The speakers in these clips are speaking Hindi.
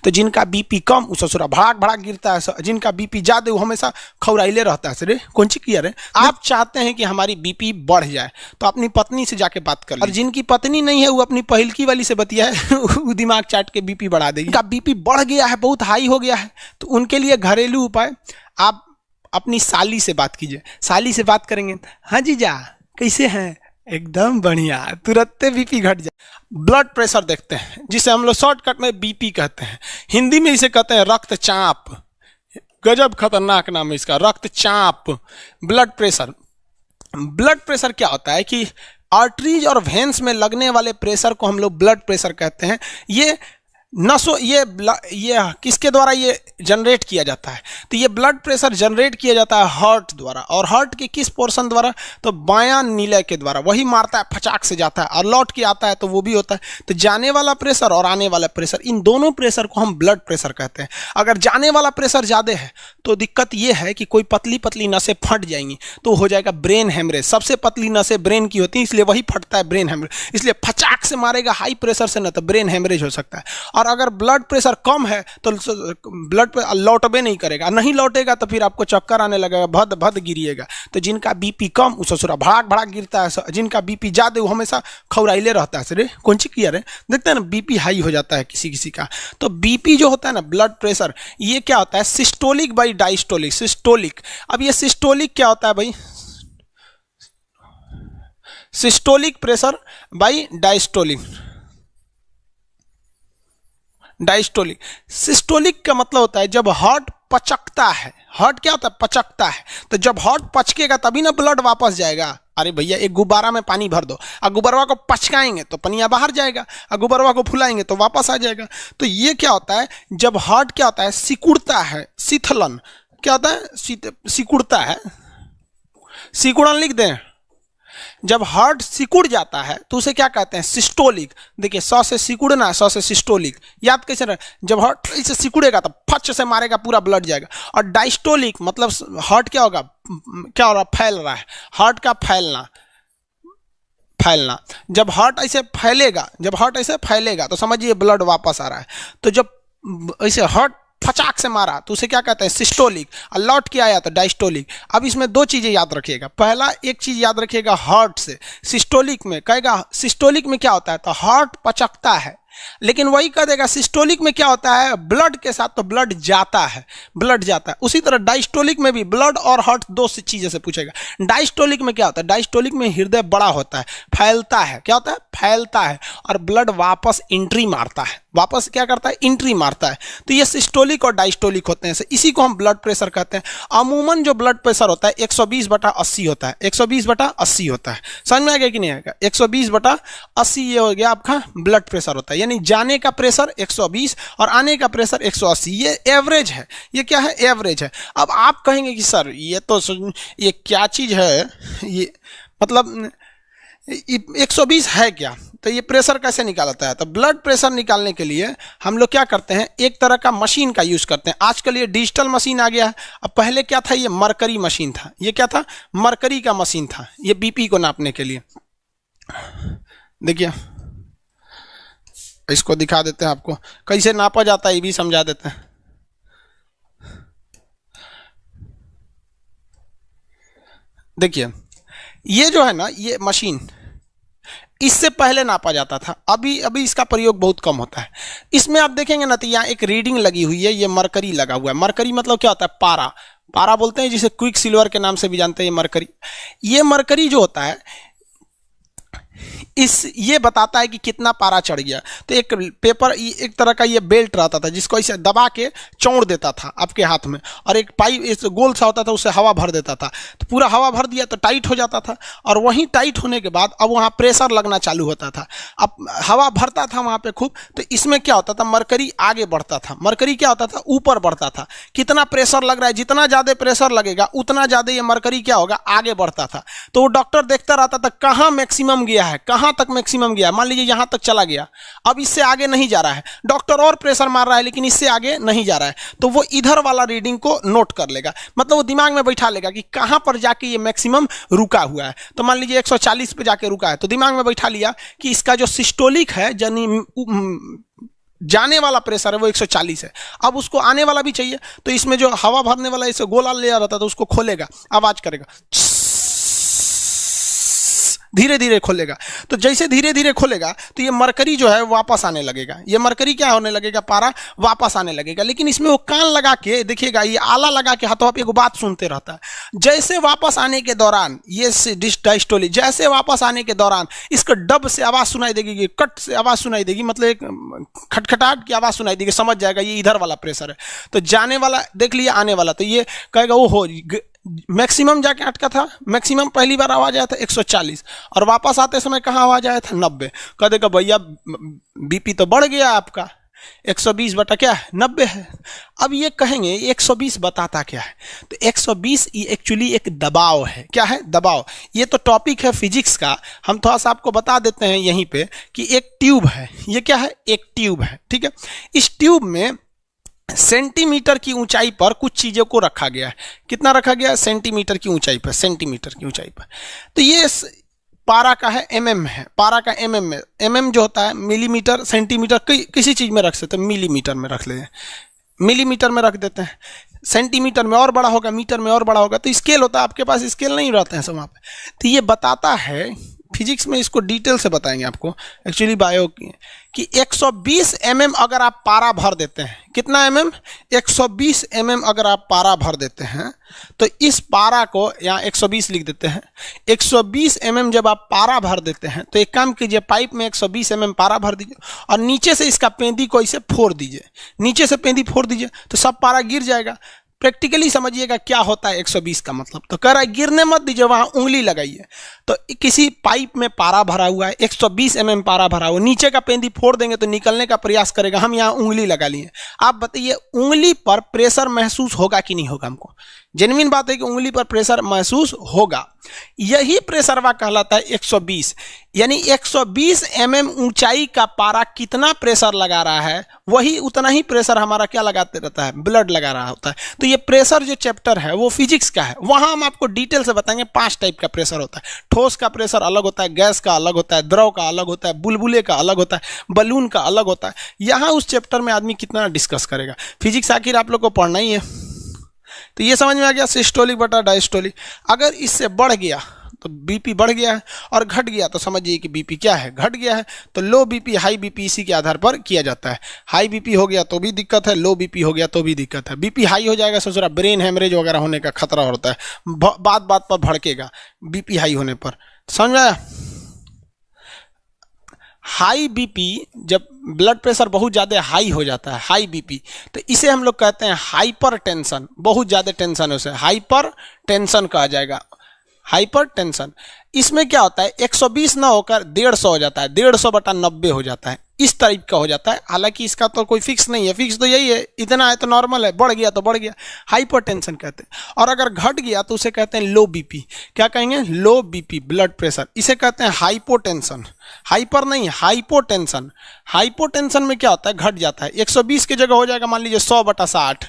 तो जिनका बीपी कम वो ससुरा भड़ाक भड़ाक गिरता है, जिनका बीपी ज्यादा वो हमेशा खौराइले रहता है। सर कौन ची किया रे, आप चाहते हैं कि हमारी बीपी बढ़ जाए तो अपनी पत्नी से जाके बात कर, और जिनकी पत्नी नहीं है वो अपनी पहिलकी वाली से बतिया है वो दिमाग चाट के बीपी बढ़ा देगी। उनका बीपी बढ़ गया है, बहुत हाई हो गया है, तो उनके लिए घरेलू उपाय, आप अपनी साली से बात कीजिए। साली से बात करेंगे, हाँ जीजा कैसे हैं, एकदम बढ़िया, तुरंत बीपी घट जाए। ब्लड प्रेशर देखते हैं, जिसे हम लोग शॉर्टकट में बीपी कहते हैं, हिंदी में इसे कहते हैं रक्तचाप। गजब खतरनाक नाम है इसका, रक्तचाप। ब्लड प्रेशर, ब्लड प्रेशर क्या होता है कि आर्टरीज और वेन्स में लगने वाले प्रेशर को हम लोग ब्लड प्रेशर कहते हैं। ये नसों, ये किसके द्वारा ये जनरेट किया जाता है, तो ये ब्लड प्रेशर जनरेट किया जाता है हार्ट द्वारा। और हार्ट के किस पोर्शन द्वारा, तो बायां नीले के द्वारा। वही मारता है, फचाक से जाता है और लौट के आता है, तो वो भी होता है। तो जाने वाला प्रेशर और आने वाला प्रेशर, इन दोनों प्रेशर को हम ब्लड प्रेशर कहते हैं। अगर जाने वाला प्रेशर ज़्यादा है तो दिक्कत ये है कि कोई पतली पतली नसें फट जाएंगी, तो हो जाएगा ब्रेन हेमरेज। सबसे पतली नसें ब्रेन की होती है, इसलिए वही फटता है, ब्रेन हेमरेज। इसलिए फचाक से मारेगा हाई प्रेशर से, ना तो ब्रेन हेमरेज हो सकता है। और अगर ब्लड प्रेशर कम है तो ब्लड प्रेशर लौटबे नहीं करेगा, नहीं लौटेगा तो फिर आपको चक्कर आने लगेगा, भद भद गिरिएगा। तो जिनका बीपी कम वो ससुरा भड़ाक भड़ाक गिरता है, जिनका बीपी ज्यादा वो हमेशा खौराइले रहता है। सर कौन ची किया रे, देखते हैं ना बीपी हाई हो जाता है किसी किसी का। तो बीपी जो होता है ना, ब्लड प्रेशर, ये क्या होता है, सिस्टोलिक बाई डायस्टोलिक। सिस्टोलिक, अब ये सिस्टोलिक क्या होता है भाई, systolic pressure by diastolic. Diastolic, systolic का मतलब होता है जब हार्ट पचकता है। हार्ट क्या होता है, पचकता है। तो जब हार्ट पचकेगा तभी ना ब्लड वापस जाएगा। अरे भैया एक गुब्बारा में पानी भर दो, और गुब्बारा को पचकाएंगे तो पनिया बाहर जाएगा, और गुब्बारा को फुलाएंगे तो वापस आ जाएगा। तो ये क्या होता है, जब हार्ट क्या होता है, सिकुड़ता है, शीतलन क्या होता है, सिकुड़ता है, सिकुड़न लिख दें। जब हार्ट सिकुड़ जाता है तो उसे क्या कहते हैं, सिस्टोलिक। देखिए सौ से सिकुड़ना, सौ से सिस्टोलिक, याद कैसे रहे, जब हार्ट इसे सिकुड़ेगा तो फच से मारेगा, पूरा ब्लड जाएगा। और डायस्टोलिक मतलब हार्ट क्या होगा, क्या हो रहा, फैल रहा है, हार्ट का फैलना, फैलना। जब हार्ट ऐसे फैलेगा, जब हार्ट ऐसे फैलेगा तो समझिए ब्लड वापस आ रहा है। तो जब ऐसे हार्ट फचाक से मारा तो उसे क्या कहते हैं, सिस्टोलिक, और लौट के आया तो डायस्टोलिक। अब इसमें दो चीजें याद रखिएगा। पहला एक चीज याद रखिएगा, हार्ट से सिस्टोलिक में कहेगा, सिस्टोलिक में क्या होता है, तो हार्ट पचकता है, लेकिन वही कह देगा सिस्टोलिक में क्या होता है, ब्लड के साथ तो ब्लड जाता है, ब्लड जाता है। उसी तरह डायस्टोलिक में भी ब्लड और हार्ट दो से चीजें से पूछेगा। डायस्टोलिक में क्या होता है, डायस्टोलिक में हृदय बड़ा होता है, फैलता है, क्या होता है, फैलता है, और ब्लड वापस एंट्री मारता है, वापस क्या करता है, एंट्री मारता है। तो ये सिस्टोलिक और डायस्टोलिक होते हैं, इसी को हम ब्लड प्रेशर कहते हैं। अमूमन जो ब्लड प्रेशर होता है 120/80 होता है, 120/80 होता है। समझ में आ गया कि नहीं आएगा, 120/80 ये हो गया आपका ब्लड प्रेशर होता है। यानी जाने का प्रेशर 120 और आने का प्रेशर 180, ये एवरेज है। ये क्या है, एवरेज है। अब आप कहेंगे कि सर ये तो ये क्या चीज है, ये मतलब 120 है क्या, तो ये प्रेशर कैसे निकालता है। तो ब्लड प्रेशर निकालने के लिए हम लोग क्या करते हैं, एक तरह का मशीन का यूज करते हैं। आजकल ये डिजिटल मशीन आ गया है। अब पहले क्या था, ये मरकरी मशीन था। ये क्या था, मरकरी का मशीन था, ये बीपी को नापने के लिए। देखिए इसको दिखा देते हैं आपको, कैसे नापा जाता है ये भी समझा देते हैं। देखिए ये जो है ना, ये मशीन इससे पहले नापा जाता था, अभी इसका प्रयोग बहुत कम होता है। इसमें आप देखेंगे ना तो यहाँ एक रीडिंग लगी हुई है, ये मरकरी लगा हुआ है। मरकरी मतलब क्या होता है, पारा, पारा बोलते हैं, जिसे क्विक सिल्वर के नाम से भी जानते हैं। ये मरकरी, ये मरकरी जो होता है ये बताता है कि कितना पारा चढ़ गया। तो एक पेपर, एक तरह का ये बेल्ट रहता था जिसको इसे दबा के चौड़ देता था आपके हाथ में, और एक पाइप इस गोल सा होता था, उससे हवा भर देता था। तो पूरा हवा भर दिया तो टाइट हो जाता था, और वहीं टाइट होने के बाद अब वहाँ प्रेशर लगना चालू होता था। अब हवा भरता था वहाँ पे खूब, तो इसमें क्या होता था, मरकरी आगे बढ़ता था। मरकरी क्या होता था, ऊपर बढ़ता था। कितना प्रेशर लग रहा है, जितना ज़्यादा प्रेशर लगेगा उतना ज़्यादा ये मरकरी क्या होगा, आगे बढ़ता था। तो वो डॉक्टर देखता रहता था कहाँ मैक्सिमम गया है, कहाँ तक मैक्सिमम गया। मान लीजिए यहां तक चला गया, अब इससे आगे नहीं जा रहा है, डॉक्टर और प्रेशर मार रहा है लेकिन इससे आगे नहीं जा रहा है, तो वो इधर वाला रीडिंग को नोट कर लेगा। मतलब वो दिमाग में बैठा लेगा कि कहां पर जाके ये मैक्सिमम रुका हुआ है। तो मान लीजिए 140 पे जाके रुका है, तो दिमाग में बैठा लिया कि इसका जो सिस्टोलिक है, यानी जाने वाला प्रेशर है वो 140 है। अब उसको आने वाला भी चाहिए, तो इसमें जो हवा भरने वाला इसे गोला ले आ रहा था तो उसको खोलेगा, आवाज करेगा, धीरे धीरे खोलेगा। तो जैसे धीरे धीरे खोलेगा तो ये मरकरी जो है वापस आने लगेगा, ये मरकरी क्या होने लगेगा, पारा वापस आने लगेगा। लेकिन इसमें वो कान लगा के देखिएगा, ये आला लगा के हाथों आप एक बात सुनते रहता है। जैसे वापस आने के दौरान ये डायस्टोली, जैसे वापस आने के दौरान इसका डब से आवाज सुनाई देगी, कट से आवाज सुनाई देगी, मतलब एक खटखटाहट की आवाज सुनाई देगी, समझ जाएगा ये इधर वाला प्रेशर है। तो जाने वाला देख लिया, आने वाला, तो ये कहेगा वो हो मैक्सिमम जाके अटका था, मैक्सिमम पहली बार आवाज आया था 140 और वापस आते समय कहाँ आवाज आया था 90। कह देगा भैया बीपी तो बढ़ गया आपका, 120 बटा क्या है 90 है। अब ये कहेंगे 120 बताता क्या है, तो 120 ये एक्चुअली एक दबाव है। क्या है, दबाव। ये तो टॉपिक है फिजिक्स का, हम थोड़ा सा आपको बता देते हैं यहीं पे कि एक ट्यूब है, ये क्या है, एक ट्यूब है, ठीक है। इस ट्यूब में सेंटीमीटर की ऊंचाई पर कुछ चीजों को रखा गया है। कितना रखा गया है, सेंटीमीटर की ऊंचाई पर, सेंटीमीटर की ऊंचाई पर। तो ये पारा का है, एमएम है, पारा का एमएम में, एमएम जो होता है मिलीमीटर, सेंटीमीटर, किसी चीज में रख सकते हैं, मिलीमीटर में रख लेते हैं, मिलीमीटर में रख देते हैं, सेंटीमीटर में और बड़ा होगा, मीटर में और बड़ा होगा। तो स्केल होता है, आपके पास स्केल नहीं रहते हैं सब वहाँ पे। तो ये बताता है, फिजिक्स में इसको डिटेल से बताएंगे आपको, एक्चुअली बायो की, कि 120 mm अगर आप पारा भर देते हैं, कितना mm, 120 mm अगर आप पारा भर देते हैं, तो इस पारा को यहाँ 120 लिख देते हैं। 120 mm जब आप पारा भर देते हैं तो एक काम कीजिए, पाइप में 120 mm पारा भर दीजिए और नीचे से इसका पेंदी को इसे फोड़ दीजिए, नीचे से पेंदी फोड़ दीजिए तो सब पारा गिर जाएगा। प्रैक्टिकली समझिएगा क्या होता है 120 का मतलब। तो कह रहा है गिरने मत दीजिए, वहां उंगली लगाइए। तो किसी पाइप में पारा भरा हुआ है, 120 mm पारा भरा हुआ, नीचे का पेंदी फोड़ देंगे तो निकलने का प्रयास करेगा, हम यहाँ उंगली लगा लिए। आप बताइए उंगली पर प्रेशर महसूस होगा कि नहीं होगा? हमको जेन्युइन बात है कि उंगली पर प्रेशर महसूस होगा। यही प्रेशरवा कहलाता है 120। यानी 120 mm ऊंचाई का पारा कितना प्रेशर लगा रहा है, वही उतना ही प्रेशर हमारा क्या लगाते रहता है, ब्लड लगा रहा होता है। तो ये प्रेशर जो चैप्टर है वो फिजिक्स का है, वहां हम आपको डिटेल से बताएंगे। 5 टाइप का प्रेशर होता है। ठोस का प्रेशर अलग होता है, गैस का अलग होता है, द्रव का अलग होता है, बुलबुले का अलग होता है, बलून का अलग होता है। यहाँ उस चैप्टर में आदमी कितना डिस्कस करेगा। फिजिक्स आखिर आप लोग को पढ़ना ही है। तो ये समझ में आ गया, सिस्टोलिक बटा डायस्टोलिक। अगर इससे बढ़ गया तो बीपी बढ़ गया है, और घट गया तो समझिए कि बीपी क्या है, घट गया है। तो लो बीपी, हाई बीपी इसी के आधार पर किया जाता है। हाई बीपी हो गया तो भी दिक्कत है, लो बीपी हो गया तो भी दिक्कत है। बीपी हाई हो जाएगा सोच रहा ब्रेन हेमरेज वगैरह होने का खतरा होता है, बात बात पर भड़केगा बीपी हाई होने पर। समझ में आया? हाई बीपी, जब ब्लड प्रेशर बहुत ज़्यादा हाई हो जाता है, हाई बीपी, तो इसे हम लोग कहते हैं हाइपर टेंशन। बहुत ज़्यादा टेंशन है उसे हाइपर टेंशन कहा जाएगा, हाइपर टेंशन। इसमें क्या होता है, 120 ना होकर 150 हो जाता है, 150 बटा 90 हो जाता है, इस टाइप का हो जाता है। हालांकि इसका तो कोई फिक्स नहीं है, फिक्स तो यही है, इतना है तो नॉर्मल है, बढ़ गया तो बढ़ गया, हाइपरटेंशन कहते हैं। और अगर घट गया तो उसे कहते हैं लो बीपी। क्या कहेंगे? लो बीपी ब्लड प्रेशर, इसे कहते हैं हाइपोटेंशन। हाइपर नहीं, हाइपोटेंशन। हाइपोटेंशन में क्या होता है, घट जाता है, 120 की जगह हो जाएगा मान लीजिए 100 बटा 60,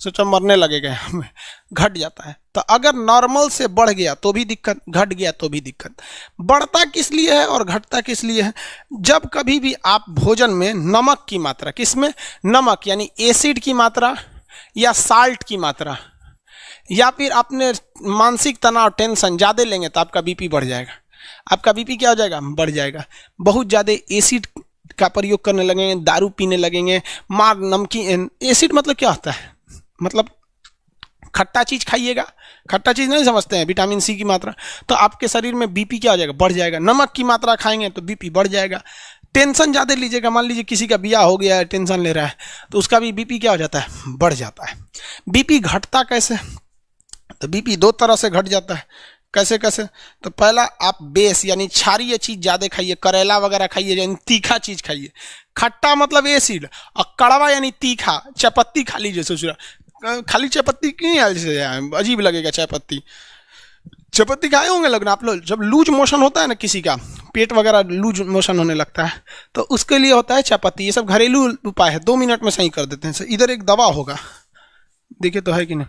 सोचो मरने लगेगा हमें, घट जाता है। तो अगर नॉर्मल से बढ़ गया तो भी दिक्कत, घट गया तो भी दिक्कत। बढ़ता किस लिए है और घटता किस लिए है? जब कभी भी आप भोजन में नमक की मात्रा, किसमें नमक यानी एसिड की मात्रा या साल्ट की मात्रा, या फिर अपने मानसिक तनाव टेंशन ज़्यादा लेंगे तो आपका बीपी बढ़ जाएगा। आपका बीपी क्या हो जाएगा? बढ़ जाएगा। बहुत ज़्यादा एसिड का प्रयोग करने लगेंगे, दारू पीने लगेंगे, मार नमकीन। एसिड मतलब क्या होता है? मतलब खट्टा चीज खाइएगा, खट्टा चीज नहीं समझते हैं, विटामिन सी की मात्रा, तो आपके शरीर में बीपी क्या हो जाएगा? बढ़ जाएगा। नमक की मात्रा खाएंगे तो बीपी बढ़ जाएगा। टेंशन ज़्यादा लीजिएगा, मान लीजिए किसी का ब्याह हो गया है, टेंशन ले रहा है, तो उसका भी बीपी क्या हो जाता है? बढ़ जाता है। बीपी घटता कैसे? तो बीपी 2 तरह से घट जाता है। कैसे कैसे? तो पहला, आप बेस यानी क्षारीय चीज ज़्यादा खाइए, करेला वगैरह खाइए, यानी तीखा चीज खाइए। खट्टा मतलब एसिड, और कड़वा यानी तीखा, चायपत्ती खा लीजिए। सोच रहा खाली चायपत्ती क्यों ऐसे अजीब लगेगा? चायपत्ती खाए होंगे लोग ना आप लोग। जब लूज मोशन होता है ना, किसी का पेट वगैरह लूज मोशन होने लगता है, तो उसके लिए होता है चायपत्ती। ये सब घरेलू उपाय है, 2 मिनट में सही कर देते हैं। इधर एक दवा होगा, देखिए तो है कि नहीं?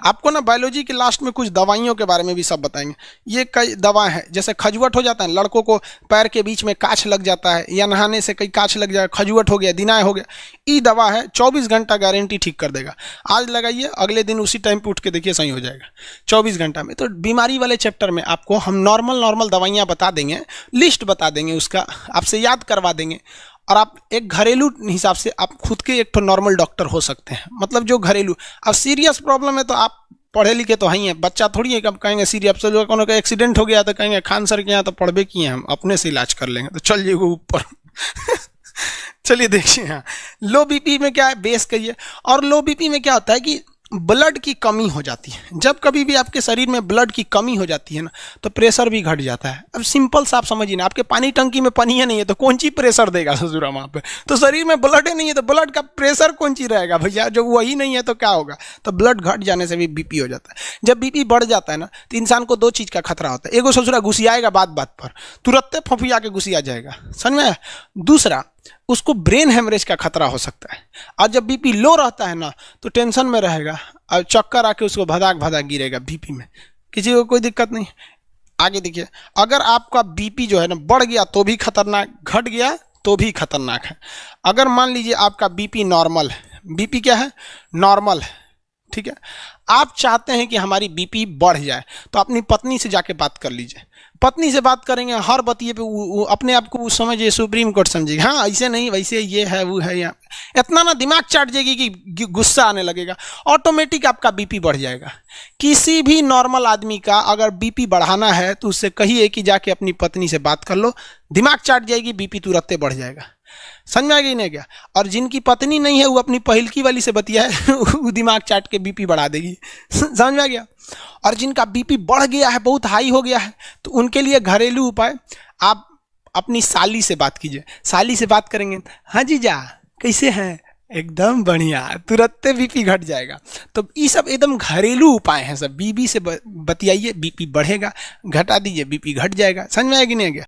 आपको ना बायोलॉजी के लास्ट में कुछ दवाइयों के बारे में भी सब बताएंगे। ये कई दवा है, जैसे खजुवट हो जाता है, लड़कों को पैर के बीच में काछ लग जाता है या नहाने से कई काछ लग जाए, खजुवट हो गया, दिनाय हो गया, ये दवा है 24 घंटा गारंटी ठीक कर देगा। आज लगाइए, अगले दिन उसी टाइम पे उठ के देखिए सही हो जाएगा 24 घंटा में। तो बीमारी वाले चैप्टर में आपको हम नॉर्मल दवाइयाँ बता देंगे, लिस्ट बता देंगे, उसका आपसे याद करवा देंगे, और आप एक घरेलू हिसाब से आप खुद के एक तो नॉर्मल डॉक्टर हो सकते हैं। मतलब जो घरेलू, अब सीरियस प्रॉब्लम है तो आप पढ़े लिखे तो ही हैं, बच्चा थोड़ी है कि अब कहेंगे सीरियस, जो कोनो का एक्सीडेंट हो गया तो कहेंगे खान सर के यहाँ तो पढ़बे किए हम, अपने से इलाज कर लेंगे, तो चलिए वो ऊपर चलिए देखिए, यहाँ लो बीपी में क्या है, बेस कहिए। और लो बीपी में क्या होता है कि ब्लड की कमी हो जाती है। जब कभी भी आपके शरीर में ब्लड की कमी हो जाती है ना, तो प्रेशर भी घट जाता है। अब सिंपल सा आप समझिए ना, आपके पानी टंकी में पानी है नहीं है तो कौन चीज प्रेशर देगा ससुरा वहाँ पे, तो शरीर में ब्लड ही नहीं है तो ब्लड का प्रेशर कौन चीज रहेगा भैया, जो वही नहीं है तो क्या होगा। तो ब्लड घट जाने से भी बीपी हो जाता है। जब बीपी बढ़ जाता है ना, तो इंसान को दो चीज का खतरा होता है, एगो ससुरा घुसियाएगा बात बात पर, तुरंत फंफिया के घुसिया जाएगा, समझ में। दूसरा, उसको ब्रेन हेमरेज का खतरा हो सकता है। और जब बीपी लो रहता है ना, तो टेंशन में रहेगा और चक्कर आके उसको भदाक भदाक गिरेगा बीपी में, किसी को कोई दिक्कत नहीं। आगे देखिए, अगर आपका बीपी जो है ना बढ़ गया तो भी खतरनाक, घट गया तो भी खतरनाक है। अगर मान लीजिए आपका बीपी नॉर्मल है, बीपी क्या है, नॉर्मल है, ठीक है, आप चाहते हैं कि हमारी बीपी बढ़ जाए, तो अपनी पत्नी से जाके बात कर लीजिए। पत्नी से बात करेंगे, हर बतिये पे अपने आप को समझिए सुप्रीम कोर्ट समझिएगा, हाँ ऐसे नहीं वैसे ये है वो है, यहाँ इतना ना दिमाग चाट जाएगी कि गुस्सा आने लगेगा, ऑटोमेटिक आपका बीपी बढ़ जाएगा। किसी भी नॉर्मल आदमी का अगर बीपी बढ़ाना है तो उससे कहिए कि जाके अपनी पत्नी से बात कर लो, दिमाग चाट जाएगी, बीपी तुरंत बढ़ जाएगा। समझ में आ गई नहीं क्या। और जिनकी पत्नी नहीं है वो अपनी पहिलकी वाली से बतिया है वो दिमाग चाट के बीपी बढ़ा देगी, समझ में आ गया। और जिनका बीपी बढ़ गया है, बहुत हाई हो गया है, तो उनके लिए घरेलू उपाय, आप अपनी साली से बात कीजिए। साली से बात करेंगे, हाँ जीजा कैसे हैं, एकदम बढ़िया, तुरंत बीपी घट जाएगा। तो ये सब एकदम घरेलू उपाय हैं सब। बीबी से बतियाइए, बीपी बढ़ेगा, घटा दीजिए, बीपी घट जाएगा। समझ में आएगी नहीं गया।